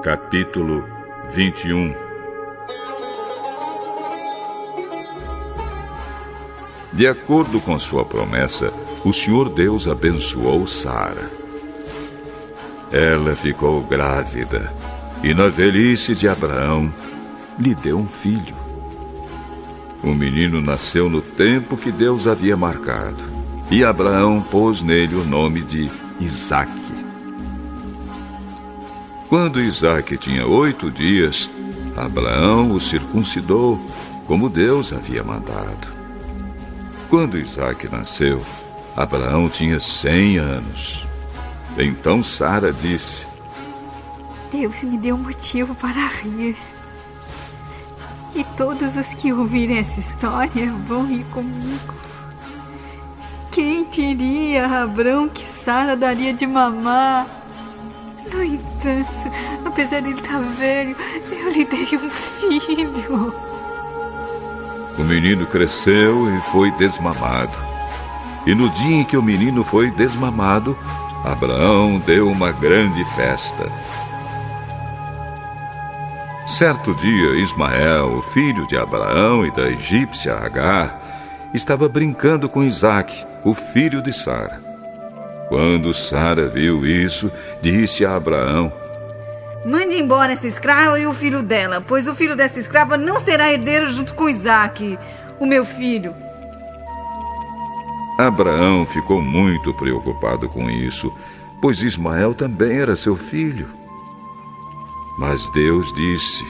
Capítulo 21. De acordo com sua promessa, o Senhor Deus abençoou Sara. Ela ficou grávida e, na velhice de Abraão, lhe deu um filho. O menino nasceu no tempo que Deus havia marcado, e Abraão pôs nele o nome de Isaque. Quando Isaque tinha 8 dias, Abraão o circuncidou, como Deus havia mandado. Quando Isaque nasceu, Abraão tinha 100 anos. Então Sara disse: Deus me deu motivo para rir. E todos os que ouvirem essa história vão rir comigo. Quem diria a Abrão que Sara daria de mamar? No entanto, apesar de ele estar velho, eu lhe dei um filho. O menino cresceu e foi desmamado. E no dia em que o menino foi desmamado, Abraão deu uma grande festa. Certo dia, Ismael, o filho de Abraão e da egípcia Agar, estava brincando com Isaque, o filho de Sara. Quando Sara viu isso, disse a Abraão: Mande embora essa escrava e o filho dela, pois o filho dessa escrava não será herdeiro junto com Isaque, o meu filho. Abraão ficou muito preocupado com isso, pois Ismael também era seu filho. Mas Deus disse: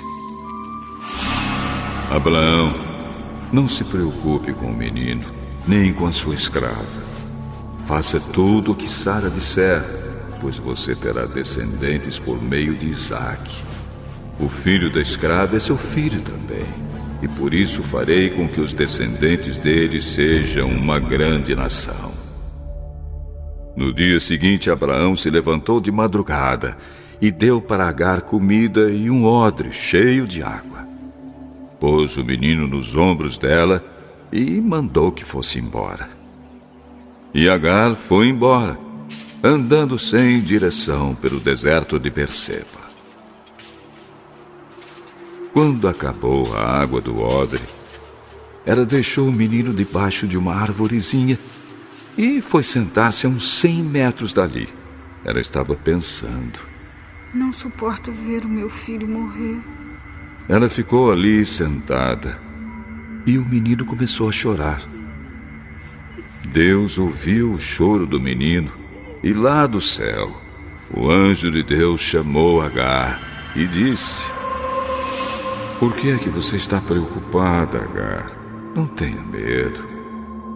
Abraão, não se preocupe com o menino, nem com a sua escrava. Faça tudo o que Sara disser, pois você terá descendentes por meio de Isaque. O filho da escrava é seu filho também, e por isso farei com que os descendentes dele sejam uma grande nação. No dia seguinte, Abraão se levantou de madrugada e deu para Agar comida e um odre cheio de água. Pôs o menino nos ombros dela e mandou que fosse embora. E Agar foi embora, andando sem direção pelo deserto de Berseba. Quando acabou a água do odre, ela deixou o menino debaixo de uma arvorezinha e foi sentar-se a uns 100 metros dali. Ela estava pensando: Não suporto ver o meu filho morrer. Ela ficou ali sentada e o menino começou a chorar. Deus ouviu o choro do menino e lá do céu, o anjo de Deus chamou Agar e disse: Por que é que você está preocupada, Agar? Não tenha medo,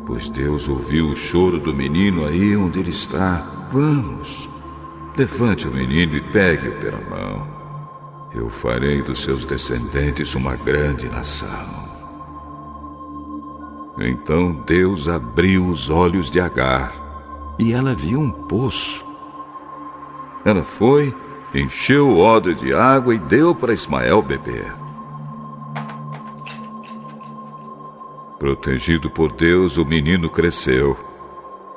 pois Deus ouviu o choro do menino aí onde ele está. Vamos, levante o menino e pegue-o pela mão. Eu farei dos seus descendentes uma grande nação. Então Deus abriu os olhos de Agar e ela viu um poço. Ela foi, encheu o odre de água e deu para Ismael beber. Protegido por Deus, o menino cresceu.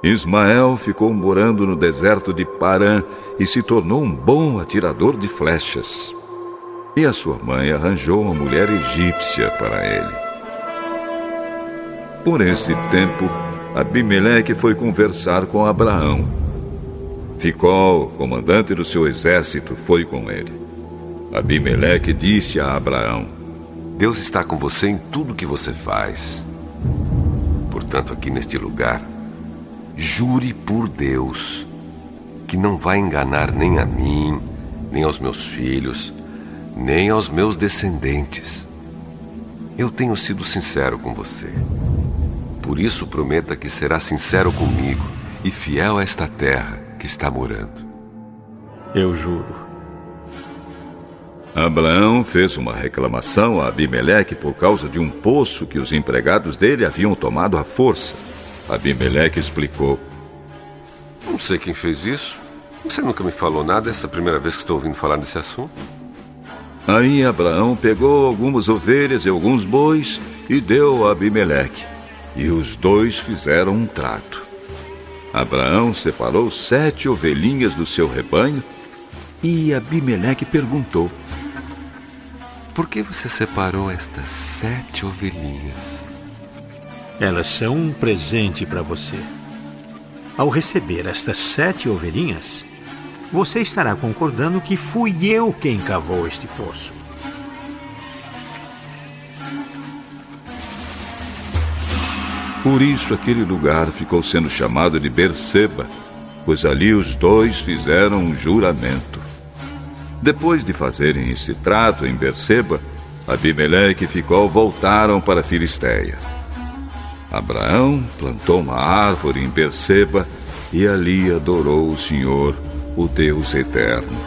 Ismael ficou morando no deserto de Parã e se tornou um bom atirador de flechas. E a sua mãe arranjou uma mulher egípcia para ele. Por esse tempo, Abimeleque foi conversar com Abraão. Ficol, comandante do seu exército, foi com ele. Abimeleque disse a Abraão: Deus está com você em tudo que você faz. Portanto, aqui neste lugar, jure por Deus que não vai enganar nem a mim, nem aos meus filhos, nem aos meus descendentes. Eu tenho sido sincero com você. Por isso, prometa que será sincero comigo e fiel a esta terra que está morando. Eu juro. Abraão fez uma reclamação a Abimeleque por causa de um poço que os empregados dele haviam tomado à força. Abimeleque explicou: Não sei quem fez isso. Você nunca me falou nada, essa é a primeira vez que estou ouvindo falar desse assunto. Aí Abraão pegou algumas ovelhas e alguns bois e deu a Abimeleque. E os dois fizeram um trato. Abraão separou 7 ovelhinhas do seu rebanho E Abimeleque perguntou: Por que você separou estas 7 ovelhinhas? Elas são um presente para você. Ao receber estas 7 ovelhinhas, você estará concordando que fui eu quem cavou este poço. Por isso aquele lugar ficou sendo chamado de Berseba, pois ali os dois fizeram um juramento. Depois de fazerem esse trato em Berseba, Abimeleque e Ficol voltaram para a Filisteia. Abraão plantou uma árvore em Berseba e ali adorou o Senhor, o Deus eterno.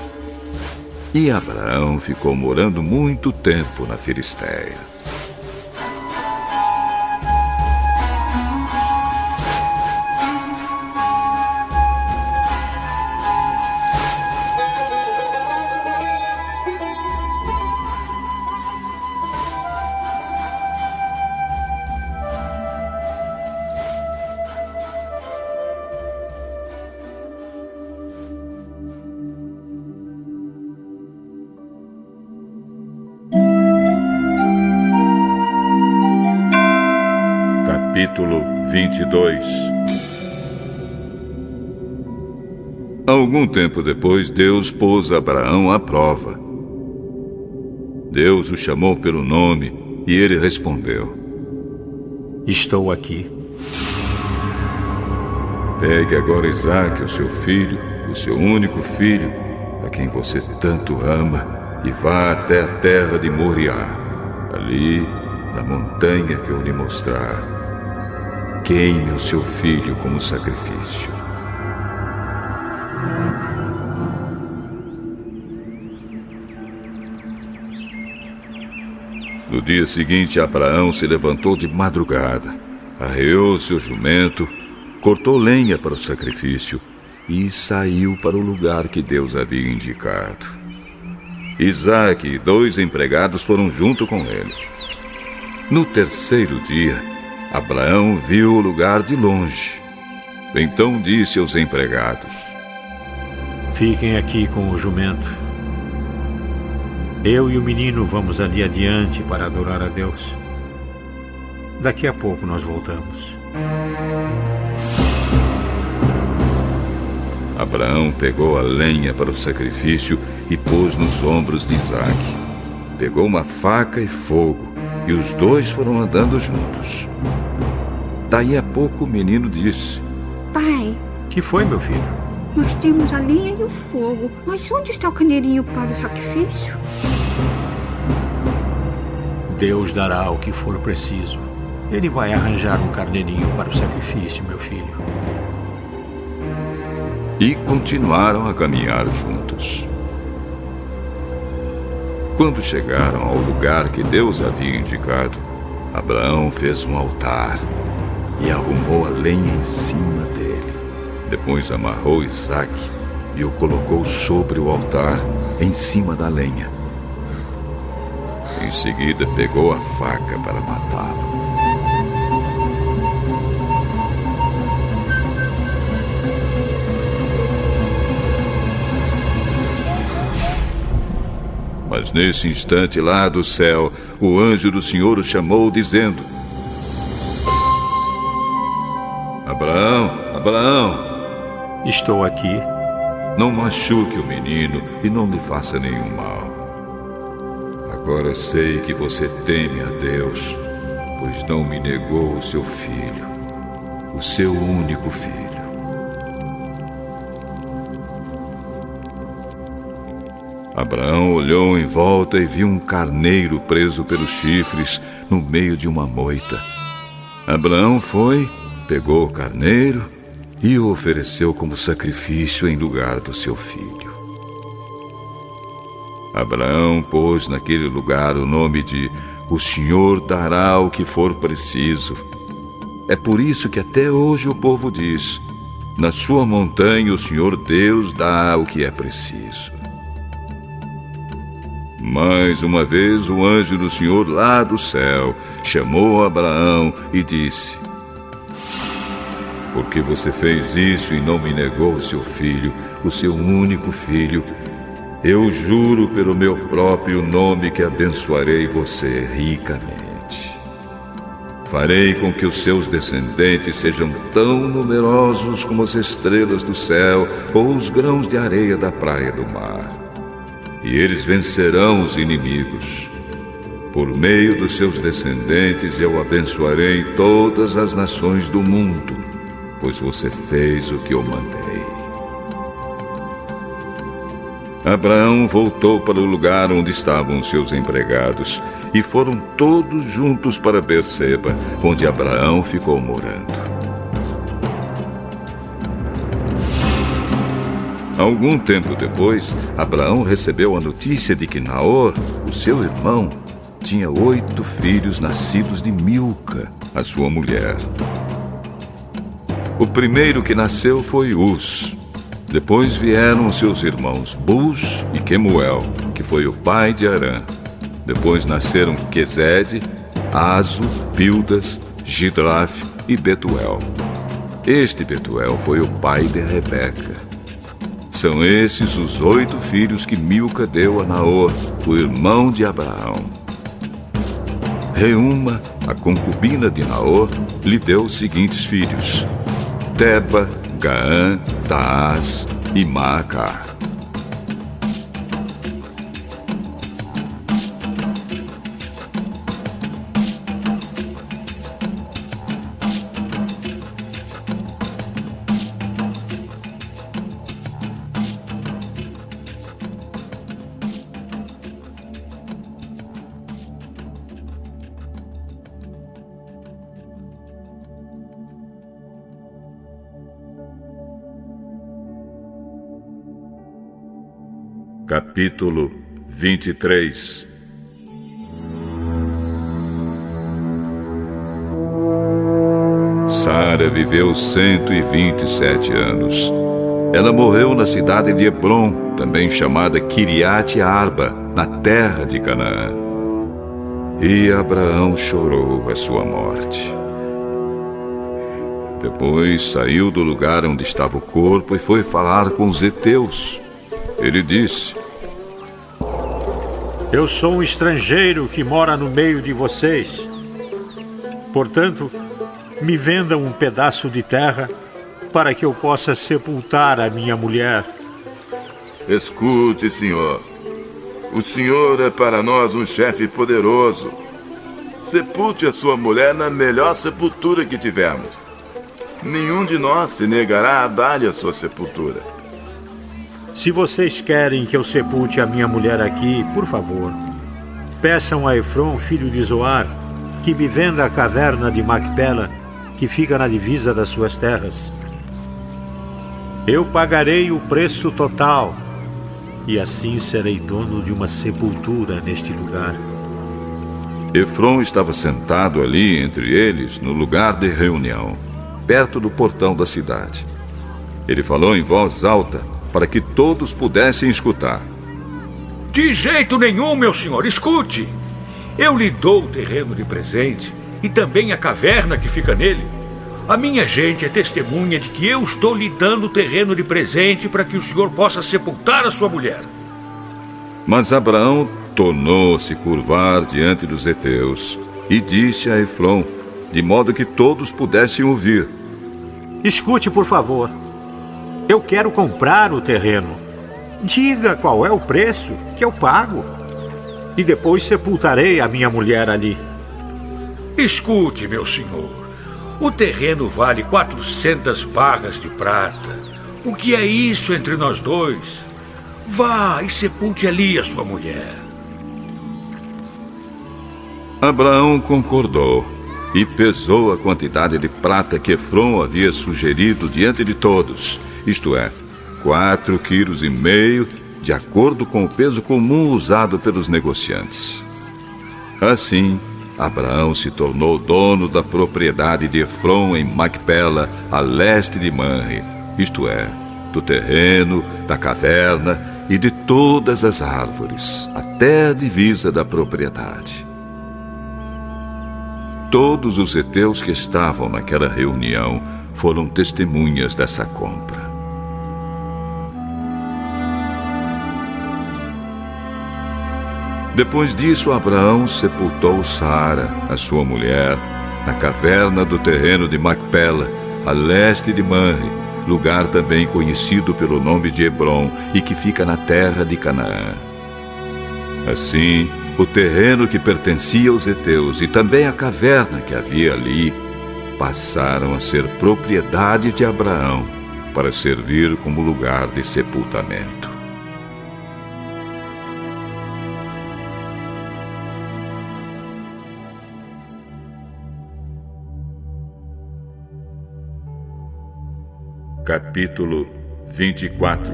E Abraão ficou morando muito tempo na Filisteia. Capítulo 22. Algum tempo depois, Deus pôs Abraão à prova. Deus o chamou pelo nome e ele respondeu: Estou aqui. Pegue agora Isaque, o seu filho, o seu único filho, a quem você tanto ama, e vá até a terra de Moriá. Ali, na montanha que eu lhe mostrar, queime o seu filho como sacrifício. No dia seguinte, Abraão se levantou de madrugada, arreou seu jumento, cortou lenha para o sacrifício e saiu para o lugar que Deus havia indicado. Isaque e 2 empregados foram junto com ele. No terceiro dia, Abraão viu o lugar de longe. Então disse aos empregados: Fiquem aqui com o jumento. Eu e o menino vamos ali adiante para adorar a Deus. Daqui a pouco nós voltamos. Abraão pegou a lenha para o sacrifício e pôs nos ombros de Isaque. Pegou uma faca e fogo, e os dois foram andando juntos. Daí a pouco o menino disse: Pai, Que foi, meu filho? nós temos a lenha e o fogo, mas onde está o carneirinho para o sacrifício? Deus dará o que for preciso. Ele vai arranjar um carneirinho para o sacrifício, meu filho. E continuaram a caminhar juntos. Quando chegaram ao lugar que Deus havia indicado, Abraão fez um altar e arrumou a lenha em cima dele. Depois amarrou Isaque e o colocou sobre o altar, em cima da lenha. Em seguida, pegou a faca para matá-lo. Mas nesse instante, lá do céu, o anjo do Senhor o chamou, dizendo: Abraão, Abraão, Estou aqui. não machuque o menino e não lhe faça nenhum mal. Agora sei que você teme a Deus, pois não me negou o seu filho, o seu único filho. Abraão olhou em volta e viu um carneiro preso pelos chifres no meio de uma moita. Abraão foi, pegou o carneiro e o ofereceu como sacrifício em lugar do seu filho. Abraão pôs naquele lugar o nome de O Senhor dará o que for preciso. É por isso que até hoje o povo diz: na sua montanha o Senhor Deus dá o que é preciso. Mais uma vez o anjo do Senhor lá do céu chamou Abraão e disse: Porque você fez isso e não me negou o seu filho, o seu único filho, Eu juro pelo meu próprio nome que abençoarei você ricamente. Farei com que os seus descendentes sejam tão numerosos como as estrelas do céu ou os grãos de areia da praia do mar. E eles vencerão os inimigos. Por meio dos seus descendentes eu abençoarei todas as nações do mundo, pois você fez o que eu mandei. Abraão voltou para o lugar onde estavam seus empregados e foram todos juntos para Berseba, onde Abraão ficou morando. Algum tempo depois, Abraão recebeu a notícia de que Naor, o seu irmão, tinha 8 filhos nascidos de Milca, a sua mulher. O primeiro que nasceu foi Uz. Depois vieram seus irmãos Buz e Quemuel, que foi o pai de Arã. Depois nasceram Quezede, Azo, Pildas, Gidraf e Betuel. Este Betuel foi o pai de Rebeca. São esses os 8 filhos que Milca deu a Naor, o irmão de Abraão. Reuma, a concubina de Naor, lhe deu os seguintes filhos: Teba, Gaã, Taás e Maaca. Capítulo 23. Sara viveu 127 anos. Ela morreu na cidade de Hebrom, também chamada Kiriat Arba, na terra de Canaã. E Abraão chorou a sua morte. Depois saiu do lugar onde estava o corpo e foi falar com os heteus. Ele disse: Eu sou um estrangeiro que mora no meio de vocês. Portanto, me vendam um pedaço de terra para que eu possa sepultar a minha mulher. Escute, senhor. O senhor é para nós um chefe poderoso. Sepulte a sua mulher na melhor sepultura que tivermos. Nenhum de nós se negará a dar-lhe a sua sepultura. Se vocês querem que eu sepulte a minha mulher aqui, por favor, peçam a Efron, filho de Zoar, que me venda a caverna de Macpela, que fica na divisa das suas terras. Eu pagarei o preço total, e assim serei dono de uma sepultura neste lugar. Efron estava sentado ali entre eles, no lugar de reunião, perto do portão da cidade. Ele falou em voz alta, para que todos pudessem escutar. De jeito nenhum, meu senhor, escute. Eu lhe dou o terreno de presente e também a caverna que fica nele. A minha gente é testemunha de que eu estou lhe dando o terreno de presente para que o senhor possa sepultar a sua mulher. Mas Abraão tornou-se curvar diante dos heteus e disse a Efron, de modo que todos pudessem ouvir: Escute, por favor. Eu quero comprar o terreno. Diga qual é o preço que eu pago. E depois sepultarei a minha mulher ali. Escute, meu senhor. O terreno vale 400 barras de prata. O que é isso entre nós dois? Vá e sepulte ali a sua mulher. Abraão concordou e pesou a quantidade de prata que Efron havia sugerido diante de todos. Isto é, 4,5 quilos, de acordo com o peso comum usado pelos negociantes. Assim, Abraão se tornou dono da propriedade de Efron em Macpela, a leste de Manre, isto é, do terreno, da caverna e de todas as árvores, até a divisa da propriedade. Todos os heteus que estavam naquela reunião foram testemunhas dessa compra. Depois disso, Abraão sepultou Sara, a sua mulher, na caverna do terreno de Macpela, a leste de Manre, lugar também conhecido pelo nome de Hebrom e que fica na terra de Canaã. Assim, o terreno que pertencia aos heteus e também a caverna que havia ali passaram a ser propriedade de Abraão para servir como lugar de sepultamento. Capítulo 24.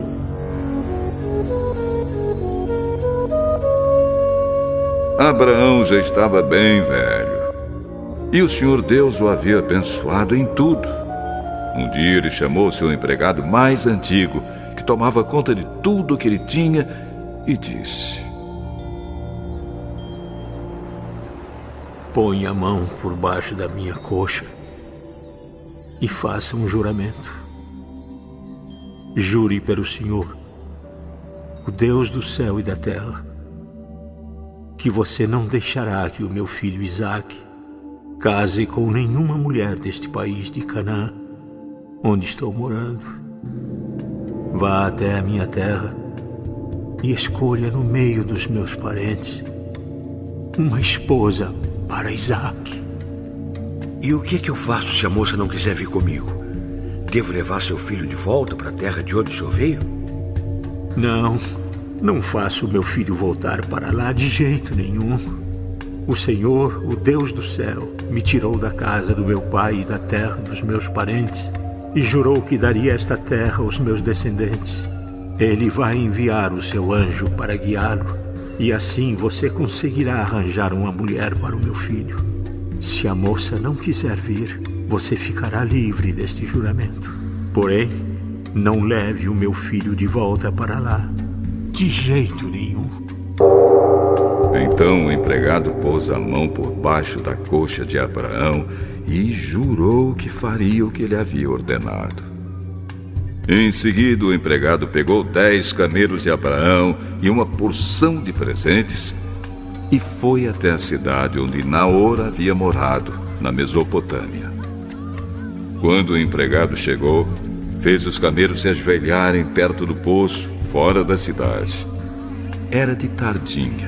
Abraão já estava bem velho, e o Senhor Deus o havia abençoado em tudo. Um dia ele chamou seu empregado mais antigo, que tomava conta de tudo o que ele tinha, e disse: Põe a mão por baixo da minha coxa e faça um juramento. Jure pelo Senhor, o Deus do céu e da terra, que você não deixará que o meu filho Isaque case com nenhuma mulher deste país de Canaã, onde estou morando. Vá até a minha terra e escolha no meio dos meus parentes uma esposa para Isaque. E o que eu faço se a moça não quiser vir comigo? Devo levar seu filho de volta para a terra de onde o senhor veio? Não faço meu filho voltar para lá de jeito nenhum. O Senhor, o Deus do céu, me tirou da casa do meu pai e da terra dos meus parentes e jurou que daria esta terra aos meus descendentes. Ele vai enviar o seu anjo para guiá-lo, e assim você conseguirá arranjar uma mulher para o meu filho. Se a moça não quiser vir, você ficará livre deste juramento. Porém, não leve o meu filho de volta para lá, de jeito nenhum. Então o empregado pôs a mão por baixo da coxa de Abraão e jurou que faria o que ele havia ordenado. Em seguida, o empregado pegou 10 camelos de Abraão e uma porção de presentes e foi até a cidade onde Naor havia morado, na Mesopotâmia. Quando o empregado chegou, fez os camelos se ajoelharem perto do poço, fora da cidade. Era de tardinha,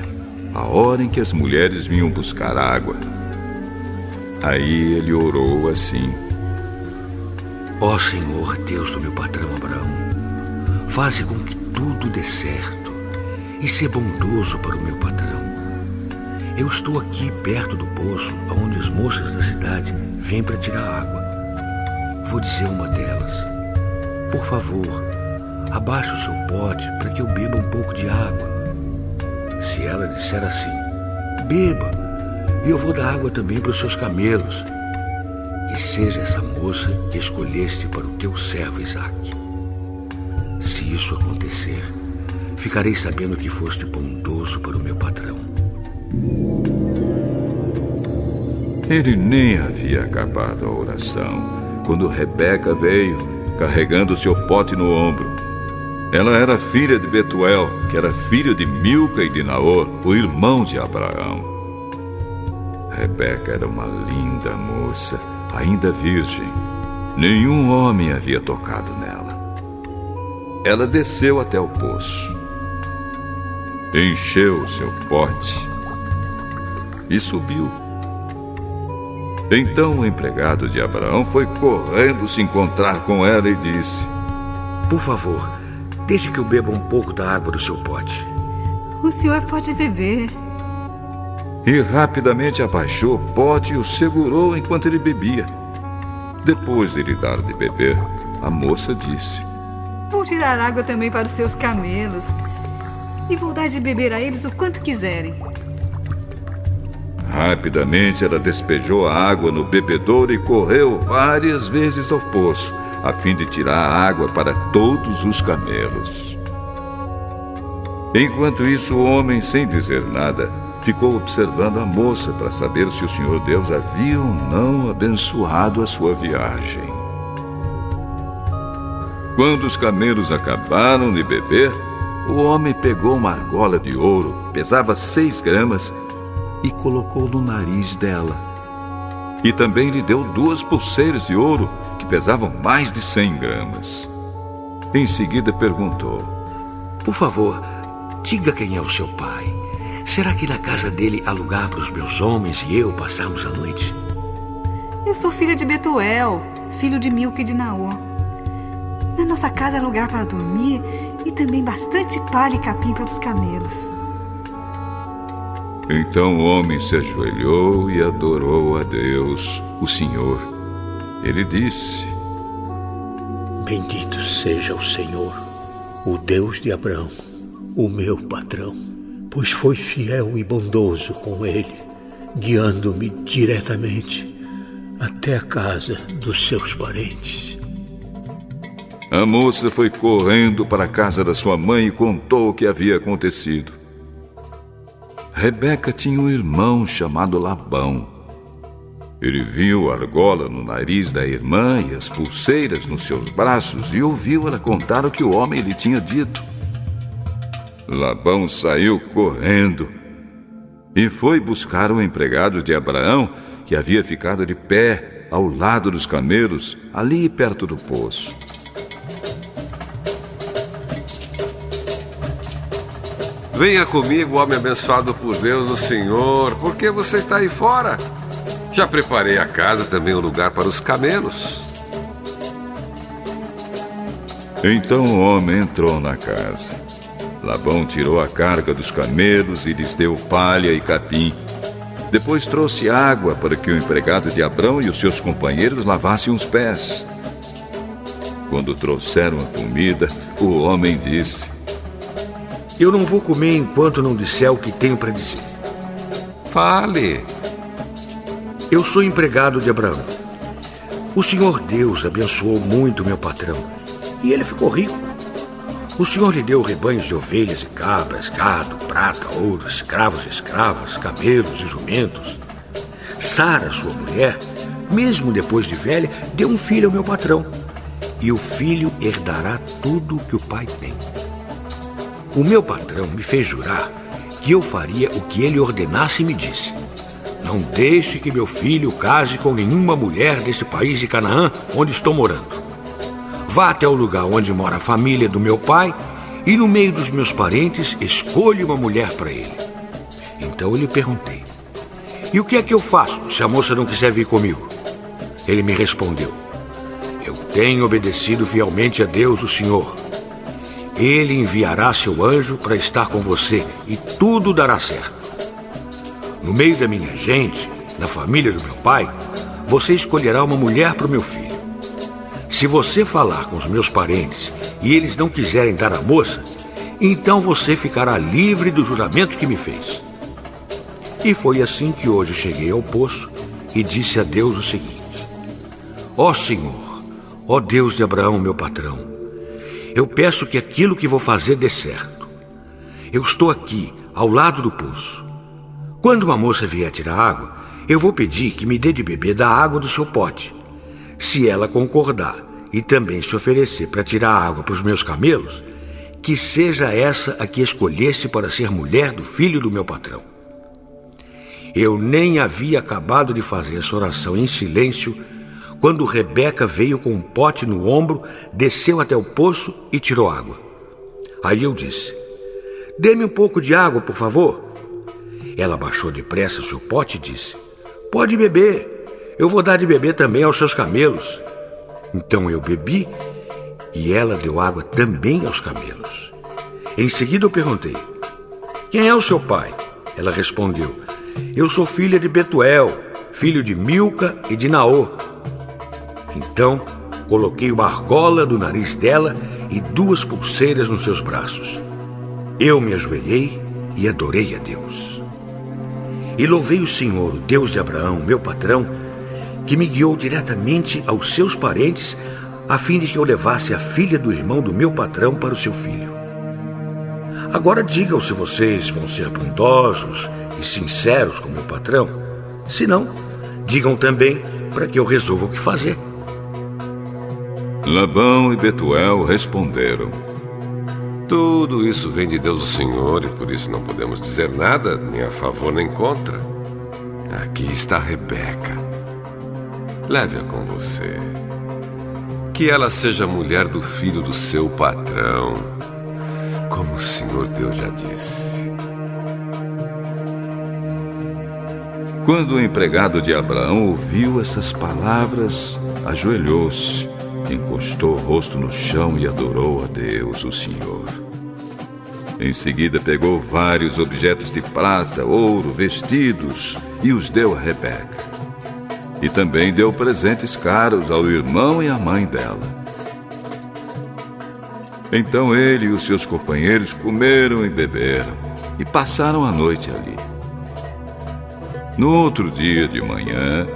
a hora em que as mulheres vinham buscar água. Aí ele orou assim: Ó Senhor, Deus do meu patrão Abraão, faze com que tudo dê certo e ser bondoso para o meu patrão. Eu estou aqui perto do poço, onde as moças da cidade vêm para tirar água. Vou dizer a uma delas: por favor, abaixe o seu pote para que eu beba um pouco de água. Se ela disser assim: beba, e eu vou dar água também para os seus camelos. Que seja essa moça que escolheste para o teu servo Isaque. Se isso acontecer, ficarei sabendo que foste bondoso para o meu patrão. Ele nem havia acabado a oração quando Rebeca veio, carregando seu pote no ombro. Ela era filha de Betuel, que era filho de Milca e de Naor, o irmão de Abraão. Rebeca era uma linda moça, ainda virgem. Nenhum homem havia tocado nela. Ela desceu até o poço, encheu seu pote e subiu. Então o empregado de Abraão foi correndo se encontrar com ela e disse: por favor, deixe que eu beba um pouco da água do seu pote. O senhor pode beber. E rapidamente abaixou o pote e o segurou enquanto ele bebia. Depois de lhe dar de beber, a moça disse: Vou tirar água também para os seus camelos e vou dar de beber a eles o quanto quiserem. Rapidamente ela despejou a água no bebedouro e correu várias vezes ao poço, a fim de tirar a água para todos os camelos. Enquanto isso, o homem, sem dizer nada, ficou observando a moça para saber se o Senhor Deus havia ou não abençoado a sua viagem. Quando os camelos acabaram de beber, O homem pegou uma argola de ouro, que pesava 6 gramas, e colocou no nariz dela. E também lhe deu 2 pulseiras de ouro, que pesavam mais de 100 gramas. Em seguida perguntou: Por favor, diga quem é o seu pai. Será que na casa dele há lugar para os meus homens e eu passarmos a noite? Eu sou filha de Betuel, filho de Milca e de Naô. Na nossa casa há lugar para dormir e também bastante palha e capim para os camelos. Então o homem se ajoelhou e adorou a Deus, o Senhor. Ele disse: Bendito seja o Senhor, o Deus de Abraão, o meu patrão, pois foi fiel e bondoso com ele, guiando-me diretamente até a casa dos seus parentes. A moça foi correndo para a casa da sua mãe e contou o que havia acontecido. Rebeca tinha um irmão chamado Labão. Ele viu a argola no nariz da irmã e as pulseiras nos seus braços e ouviu ela contar o que o homem lhe tinha dito. Labão saiu correndo e foi buscar o empregado de Abraão, que havia ficado de pé ao lado dos camelos, ali perto do poço. Venha comigo, homem abençoado por Deus, o Senhor. Por que você está aí fora? Já preparei a casa, também o lugar para os camelos. Então o homem entrou na casa. Labão tirou a carga dos camelos e lhes deu palha e capim. Depois trouxe água para que o empregado de Abrão e os seus companheiros lavassem os pés. Quando trouxeram a comida, o homem disse: Eu não vou comer enquanto não disser o que tenho para dizer. Fale. Eu sou empregado de Abraão. O Senhor Deus abençoou muito meu patrão e ele ficou rico. O Senhor lhe deu rebanhos de ovelhas e cabras, gado, prata, ouro, escravos e escravas, camelos e jumentos. Sara, sua mulher, mesmo depois de velha, deu um filho ao meu patrão. E o filho herdará tudo que o pai tem. O meu patrão me fez jurar que eu faria o que ele ordenasse e me disse: Não deixe que meu filho case com nenhuma mulher desse país de Canaã onde estou morando. Vá até o lugar onde mora a família do meu pai e no meio dos meus parentes escolha uma mulher para ele. Então eu lhe perguntei: E o que é que eu faço se a moça não quiser vir comigo? Ele me respondeu: Eu tenho obedecido fielmente a Deus, o Senhor. Ele enviará seu anjo para estar com você e tudo dará certo. No meio da minha gente, na família do meu pai, você escolherá uma mulher para o meu filho. Se você falar com os meus parentes e eles não quiserem dar a moça, então você ficará livre do juramento que me fez. E foi assim que hoje cheguei ao poço e disse a Deus o seguinte: Ó Senhor, ó Deus de Abraão, meu patrão, eu peço que aquilo que vou fazer dê certo. Eu estou aqui, ao lado do poço. Quando uma moça vier tirar água, eu vou pedir que me dê de beber da água do seu pote. Se ela concordar e também se oferecer para tirar água para os meus camelos, que seja essa a que escolhesse para ser mulher do filho do meu patrão. Eu nem havia acabado de fazer essa oração em silêncio quando Rebeca veio com um pote no ombro, desceu até o poço e tirou água. Aí eu disse: Dê-me um pouco de água, por favor. Ela baixou depressa o seu pote e disse: Pode beber. Eu vou dar de beber também aos seus camelos. Então eu bebi e ela deu água também aos camelos. Em seguida eu perguntei: Quem é o seu pai? Ela respondeu: Eu sou filha de Betuel, filho de Milca e de Naô. Então coloquei uma argola do nariz dela e 2 pulseiras nos seus braços. Eu me ajoelhei e adorei a Deus. E louvei o Senhor, o Deus de Abraão, meu patrão, que me guiou diretamente aos seus parentes, a fim de que eu levasse a filha do irmão do meu patrão para o seu filho. Agora digam se vocês vão ser bondosos e sinceros com meu patrão. Se não, digam também para que eu resolva o que fazer. Labão e Betuel responderam: Tudo isso vem de Deus o Senhor e por isso não podemos dizer nada, nem a favor nem contra. Aqui está Rebeca. Leve-a com você. Que ela seja a mulher do filho do seu patrão, como o Senhor Deus já disse. Quando o empregado de Abraão ouviu essas palavras, ajoelhou-se, encostou o rosto no chão e adorou a Deus, o Senhor. Em seguida pegou vários objetos de prata, ouro, vestidos e os deu a Rebeca. E também deu presentes caros ao irmão e à mãe dela. Então ele e os seus companheiros comeram e beberam e passaram a noite ali. No outro dia de manhã,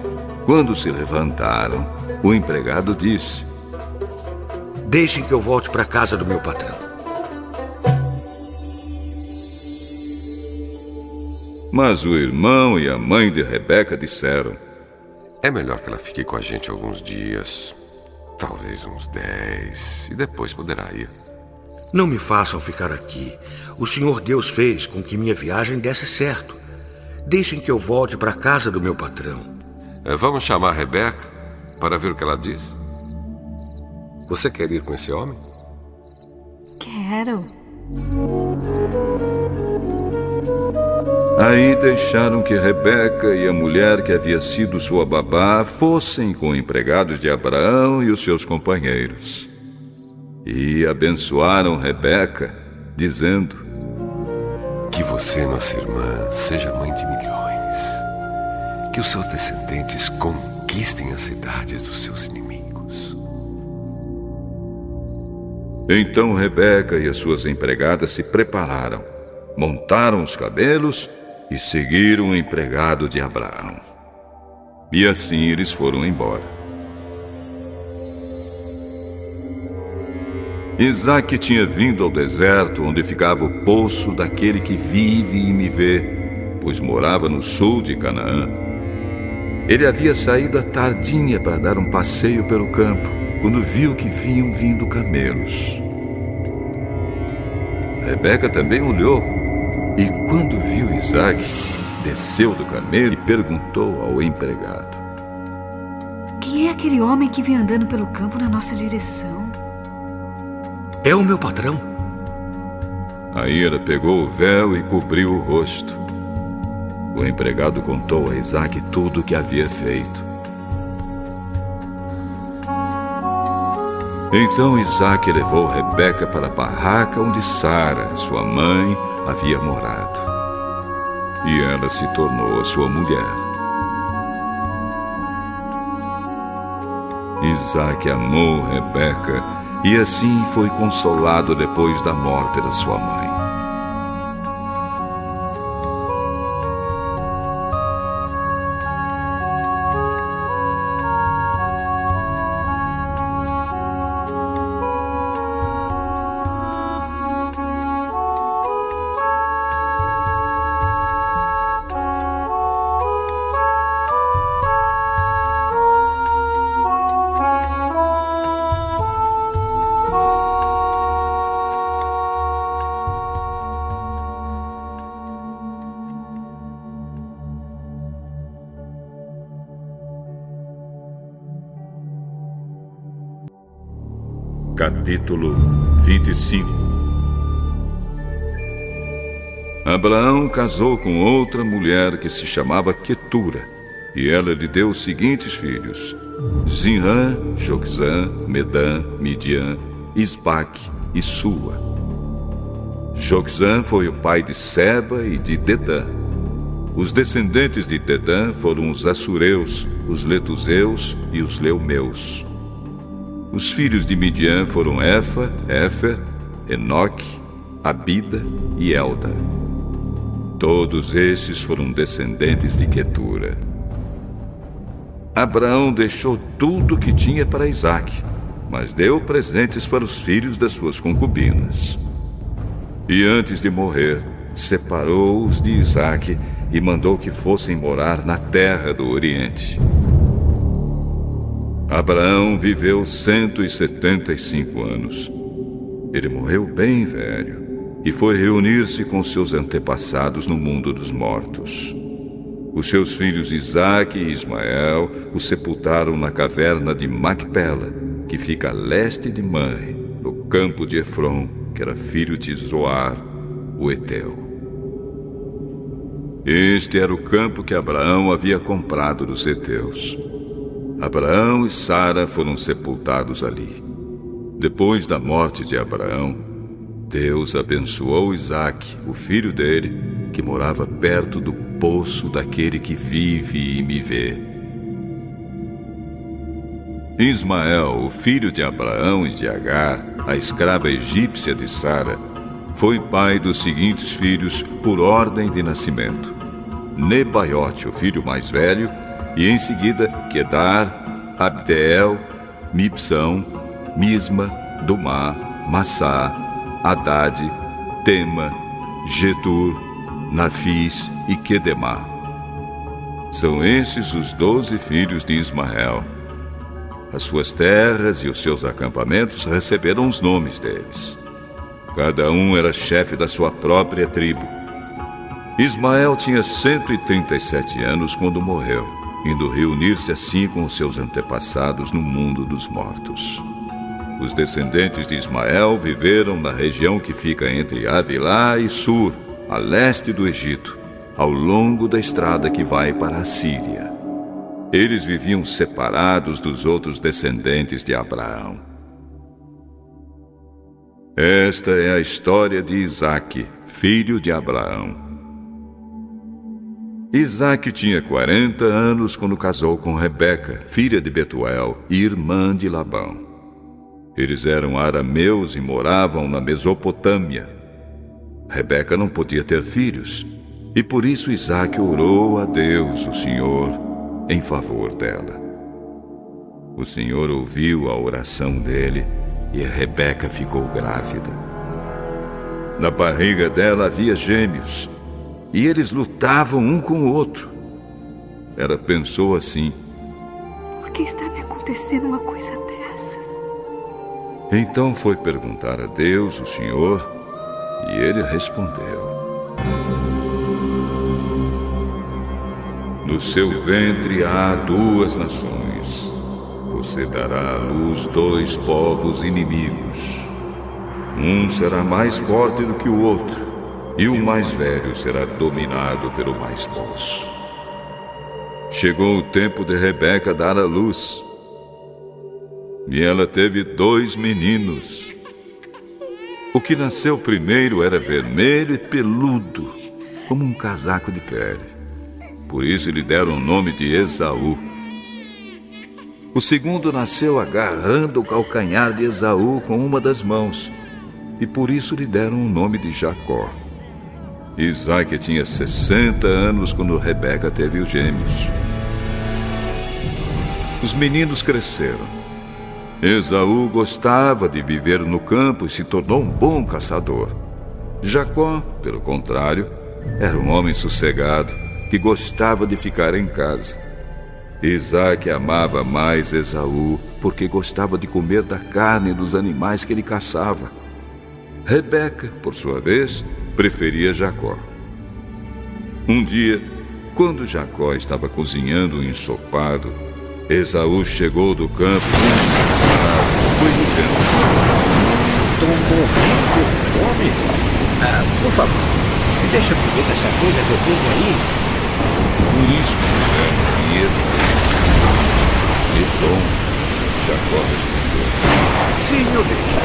quando se levantaram, o empregado disse: Deixem que eu volte para a casa do meu patrão. Mas o irmão e a mãe de Rebeca disseram: É melhor que ela fique com a gente alguns dias, talvez uns 10, e depois poderá ir. Não me façam ficar aqui. O Senhor Deus fez com que minha viagem desse certo. Deixem que eu volte para a casa do meu patrão. Vamos chamar a Rebeca para ver o que ela diz? Você quer ir com esse homem? Quero. Aí deixaram que Rebeca e a mulher que havia sido sua babá fossem com empregados de Abraão e os seus companheiros. E abençoaram Rebeca, dizendo: Que você, nossa irmã, seja mãe de milhões. Que os seus descendentes conquistem as cidades dos seus inimigos. Então Rebeca e as suas empregadas se prepararam, montaram os camelos e seguiram o empregado de Abraão. E assim eles foram embora. Isaque tinha vindo ao deserto onde ficava o poço daquele que vive e me vê, pois morava no sul de Canaã. Ele havia saído à tardinha para dar um passeio pelo campo, quando viu que vinham vindo camelos. Rebeca também olhou, e quando viu Isaque, desceu do camelo e perguntou ao empregado: Quem é aquele homem que vem andando pelo campo na nossa direção? É o meu patrão. Aí ela pegou o véu e cobriu o rosto. O empregado contou a Isaque tudo o que havia feito. Então Isaque levou Rebeca para a barraca onde Sara, sua mãe, havia morado. E ela se tornou a sua mulher. Isaque amou Rebeca e assim foi consolado depois da morte da sua mãe. Capítulo 25. Abraão casou com outra mulher que se chamava Quetura, e ela lhe deu os seguintes filhos: Zinrã, Joquzã, Medã, Midian, Isbaque e Sua. Joquzã foi o pai de Seba e de Dedã. Os descendentes de Dedã foram os Assureus, os Letuseus e os Leumeus. Os filhos de Midian foram Efa, Éfer, Enoque, Abida e Elda. Todos estes foram descendentes de Quetura. Abraão deixou tudo o que tinha para Isaque, mas deu presentes para os filhos das suas concubinas. E antes de morrer, separou-os de Isaque e mandou que fossem morar na terra do Oriente. Abraão viveu 175 anos. Ele morreu bem velho e foi reunir-se com seus antepassados no mundo dos mortos. Os seus filhos Isaque e Ismael o sepultaram na caverna de Macpela, que fica a leste de Manre, no campo de Efron, que era filho de Zoar, o Eteu. Este era o campo que Abraão havia comprado dos heteus. Abraão e Sara foram sepultados ali. Depois da morte de Abraão, Deus abençoou Isaque, o filho dele, que morava perto do poço daquele que vive e me vê. Ismael, o filho de Abraão e de Agar, a escrava egípcia de Sara, foi pai dos seguintes filhos por ordem de nascimento: Nebaiote, o filho mais velho, e em seguida Quedar, Abdeel, Mibsão, Misma, Dumá, Massá, Haddad, Tema, Getur, Nafis e Quedemá. São esses os 12 filhos de Ismael. As suas terras e os seus acampamentos receberam os nomes deles. Cada um era chefe da sua própria tribo. Ismael tinha 137 anos quando morreu, indo reunir-se assim com os seus antepassados no mundo dos mortos. Os descendentes de Ismael viveram na região que fica entre Avilá e Sur, a leste do Egito, ao longo da estrada que vai para a Síria. Eles viviam separados dos outros descendentes de Abraão. Esta é a história de Isaque, filho de Abraão. Isaque tinha 40 anos quando casou com Rebeca, filha de Betuel e irmã de Labão. Eles eram arameus e moravam na Mesopotâmia. Rebeca não podia ter filhos, e por isso Isaque orou a Deus, o Senhor, em favor dela. O Senhor ouviu a oração dele e a Rebeca ficou grávida. Na barriga dela havia gêmeos, e eles lutavam um com o outro. Ela pensou assim: Por que está me acontecendo uma coisa dessas? Então foi perguntar a Deus, o Senhor, e ele respondeu: No seu ventre há 2 nações. Você dará à luz 2 povos inimigos. Um será mais forte do que o outro, e o mais velho será dominado pelo mais moço. Chegou o tempo de Rebeca dar à luz. E ela teve 2 meninos. O que nasceu primeiro era vermelho e peludo, como um casaco de pele. Por isso lhe deram o nome de Esaú. O segundo nasceu agarrando o calcanhar de Esaú com uma das mãos, e por isso lhe deram o nome de Jacó. Isaque tinha 60 anos quando Rebeca teve os gêmeos. Os meninos cresceram. Esaú gostava de viver no campo e se tornou um bom caçador. Jacó, pelo contrário, era um homem sossegado que gostava de ficar em casa. Isaque amava mais Esaú porque gostava de comer da carne dos animais que ele caçava. Rebeca, por sua vez, preferia Jacó. Um dia, quando Jacó estava cozinhando um ensopado, Esaú chegou do campo e foi dizendo: Estou morrendo de fome. Por favor, me deixa comer essa coisa que eu tenho aí. Por isso disseram que Esaú. Então, Jacó respondeu: Sim, eu deixo.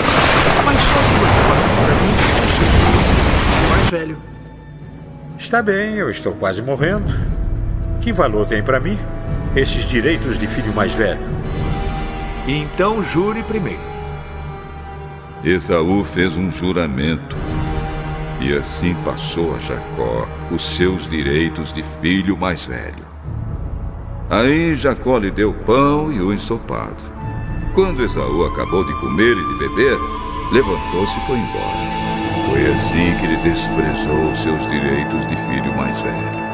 Mas só se você passar para mim o seu filho mais velho. Está bem, eu estou quase morrendo. Que valor tem para mim esses direitos de filho mais velho? Então jure primeiro. Esaú fez um juramento, e assim passou a Jacó os seus direitos de filho mais velho. Aí Jacó lhe deu pão e o ensopado. Quando Esaú acabou de comer e de beber, levantou-se e foi embora. Foi assim que ele desprezou seus direitos de filho mais velho.